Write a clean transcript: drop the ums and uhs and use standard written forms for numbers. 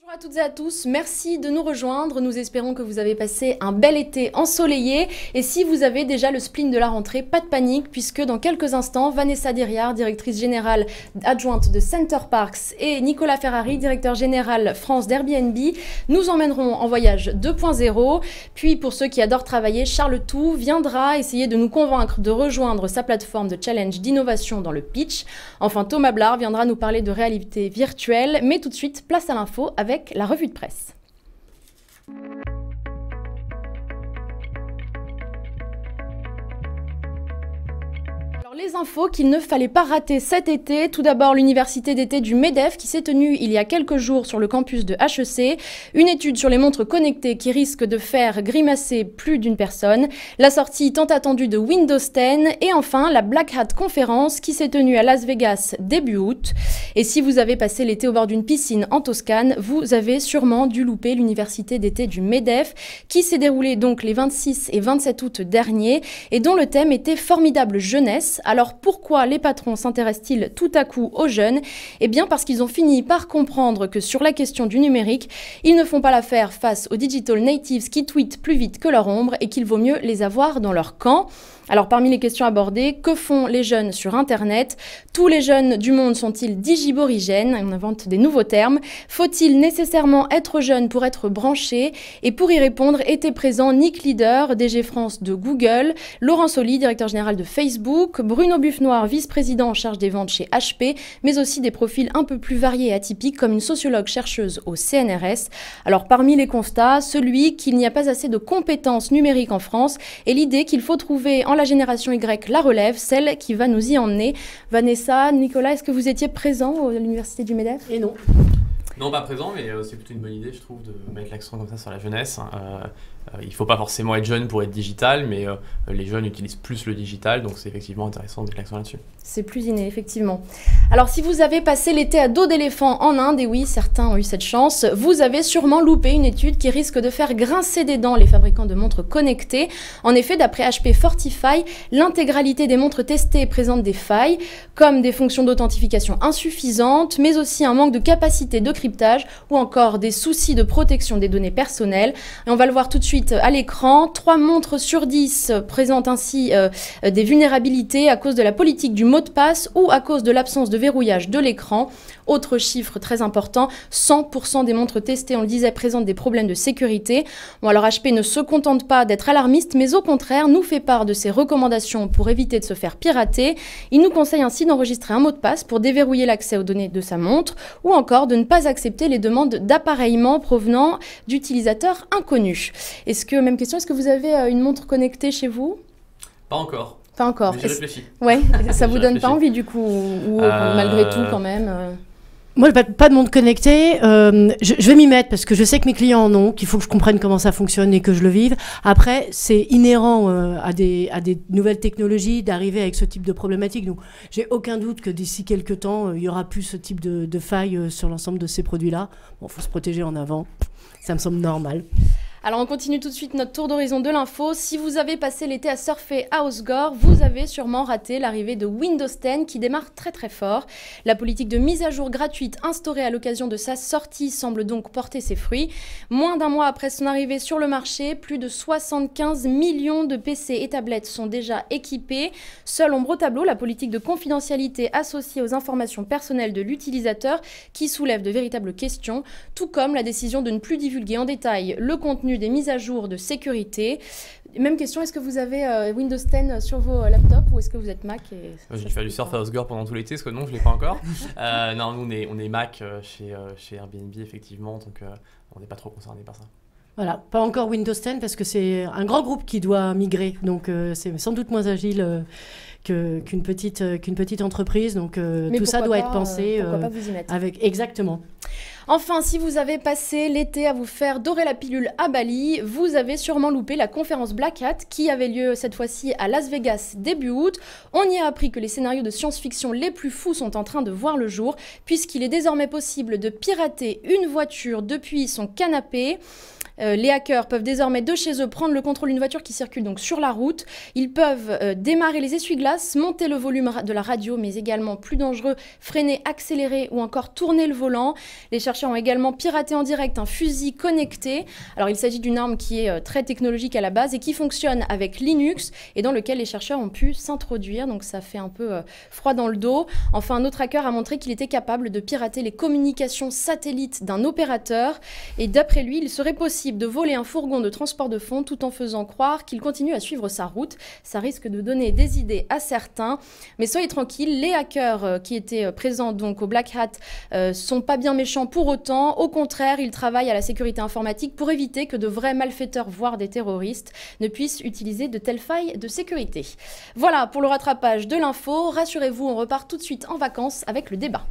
Bonjour à toutes et à tous, merci de nous rejoindre. Nous espérons que vous avez passé un bel été ensoleillé. Et si vous avez déjà le spleen de la rentrée, pas de panique, puisque dans quelques instants, Vanessa Diriart, directrice générale adjointe de Center Parcs, et Nicolas Ferrari, directeur général France d'Airbnb, nous emmèneront en voyage 2.0. Puis pour ceux qui adorent travailler, Charles Tout viendra essayer de nous convaincre de rejoindre sa plateforme de challenge d'innovation dans le pitch. Enfin, Thomas Blard viendra nous parler de réalité virtuelle. Mais tout de suite, place à l'info avec la revue de presse. Les infos qu'il ne fallait pas rater cet été. Tout d'abord, l'université d'été du MEDEF qui s'est tenue il y a quelques jours sur le campus de HEC. Une étude sur les montres connectées qui risque de faire grimacer plus d'une personne. La sortie tant attendue de Windows 10. Et enfin, la Black Hat conférence qui s'est tenue à Las Vegas début août. Et si vous avez passé l'été au bord d'une piscine en Toscane, vous avez sûrement dû louper l'université d'été du MEDEF qui s'est déroulée donc les 26 et 27 août dernier et dont le thème était Formidable jeunesse. Alors pourquoi les patrons s'intéressent-ils tout à coup aux jeunes? Eh bien parce qu'ils ont fini par comprendre que sur la question du numérique, ils ne font pas l'affaire face aux digital natives qui tweetent plus vite que leur ombre et qu'il vaut mieux les avoir dans leur camp. Alors parmi les questions abordées, que font les jeunes sur Internet? Tous les jeunes du monde sont-ils digiborigènes? On invente des nouveaux termes. Faut-il nécessairement être jeune pour être branché? Et pour y répondre, était présent Nick Leader, DG France de Google, Laurent Soli, directeur général de Facebook, Bruno Buffenoir, vice-président en charge des ventes chez HP, mais aussi des profils un peu plus variés et atypiques comme une sociologue chercheuse au CNRS. Alors parmi les constats, celui qu'il n'y a pas assez de compétences numériques en France et l'idée qu'il faut trouver en la génération Y la relève, celle qui va nous y emmener. Vanessa, Nicolas, est-ce que vous étiez présent à l'université du MEDEF? Et non. Non, pas présent, mais c'est plutôt une bonne idée, je trouve, de mettre l'accent comme ça sur la jeunesse. Il ne faut pas forcément être jeune pour être digital, mais les jeunes utilisent plus le digital, donc c'est effectivement intéressant de mettre l'accent là-dessus. C'est plus inné, effectivement. Alors, si vous avez passé l'été à dos d'éléphant en Inde, et oui, certains ont eu cette chance, vous avez sûrement loupé une étude qui risque de faire grincer des dents les fabricants de montres connectées. En effet, d'après HP Fortify, l'intégralité des montres testées présente des failles, comme des fonctions d'authentification insuffisantes, mais aussi un manque de capacité de cryptage ou encore des soucis de protection des données personnelles. Et on va le voir tout de suite à l'écran. 3 montres sur 10 présentent ainsi des vulnérabilités à cause de la politique du mot de passe ou à cause de l'absence de verrouillage de l'écran. Autre chiffre très important, 100% des montres testées, on le disait, présentent des problèmes de sécurité. Bon, alors HP ne se contente pas d'être alarmiste, mais au contraire nous fait part de ses recommandations pour éviter de se faire pirater. Il nous conseille ainsi d'enregistrer un mot de passe pour déverrouiller l'accès aux données de sa montre ou encore de ne pas accepter les demandes d'appareillement provenant d'utilisateurs inconnus. Même question, est-ce que vous avez une montre connectée chez vous? Pas encore. Pas encore. Mais j'y réfléchis. Ouais, ça vous donne pas envie du coup ou malgré tout quand même Moi, pas de montre connectée. Je vais m'y mettre parce que je sais que mes clients en ont, qu'il faut que je comprenne comment ça fonctionne et que je le vive. Après, c'est inhérent à des nouvelles technologies d'arriver avec ce type de problématique. Donc, j'ai aucun doute que d'ici quelques temps, il y aura plus ce type de failles sur l'ensemble de ces produits-là. Bon, faut se protéger en avant. Ça me semble normal. Alors on continue tout de suite notre tour d'horizon de l'info. Si vous avez passé l'été à surfer à Osgore, vous avez sûrement raté l'arrivée de Windows 10 qui démarre très très fort. La politique de mise à jour gratuite instaurée à l'occasion de sa sortie semble donc porter ses fruits. Moins d'un mois après son arrivée sur le marché, plus de 75 millions de PC et tablettes sont déjà équipés. Seule ombre au tableau, la politique de confidentialité associée aux informations personnelles de l'utilisateur qui soulève de véritables questions, tout comme la décision de ne plus divulguer en détail le contenu des mises à jour de sécurité. Même question, est-ce que vous avez Windows 10 sur vos laptops ou est-ce que vous êtes Mac? J'ai fait du surf à Osgore pendant tout l'été, parce que non, je ne l'ai pas encore. Non, nous, on est Mac chez Airbnb, effectivement, donc on n'est pas trop concerné par ça. Voilà, pas encore Windows 10 parce que c'est un grand groupe qui doit migrer, donc c'est sans doute moins agile qu'une petite entreprise, donc tout ça doit être pensé pourquoi pas vous y mettre avec exactement. Enfin, si vous avez passé l'été à vous faire dorer la pilule à Bali, vous avez sûrement loupé la conférence Black Hat qui avait lieu cette fois-ci à Las Vegas début août. On y a appris que les scénarios de science-fiction les plus fous sont en train de voir le jour puisqu'il est désormais possible de pirater une voiture depuis son canapé. Les hackers peuvent désormais de chez eux prendre le contrôle d'une voiture qui circule donc sur la route. Ils peuvent démarrer les essuie-glaces, monter le volume de la radio, mais également plus dangereux, freiner, accélérer ou encore tourner le volant. Les chercheurs chercheurs ont également piraté en direct un fusil connecté. Alors il s'agit d'une arme qui est très technologique à la base et qui fonctionne avec Linux et dans lequel les chercheurs ont pu s'introduire. Donc ça fait un peu froid dans le dos. Enfin, un autre hacker a montré qu'il était capable de pirater les communications satellites d'un opérateur. Et d'après lui, il serait possible de voler un fourgon de transport de fonds tout en faisant croire qu'il continue à suivre sa route. Ça risque de donner des idées à certains. Mais soyez tranquilles, les hackers qui étaient présents donc au Black Hat sont pas bien méchants pour autant. Au contraire, ils travaillent à la sécurité informatique pour éviter que de vrais malfaiteurs, voire des terroristes, ne puissent utiliser de telles failles de sécurité. Voilà pour le rattrapage de l'info. Rassurez-vous, on repart tout de suite en vacances avec le débat.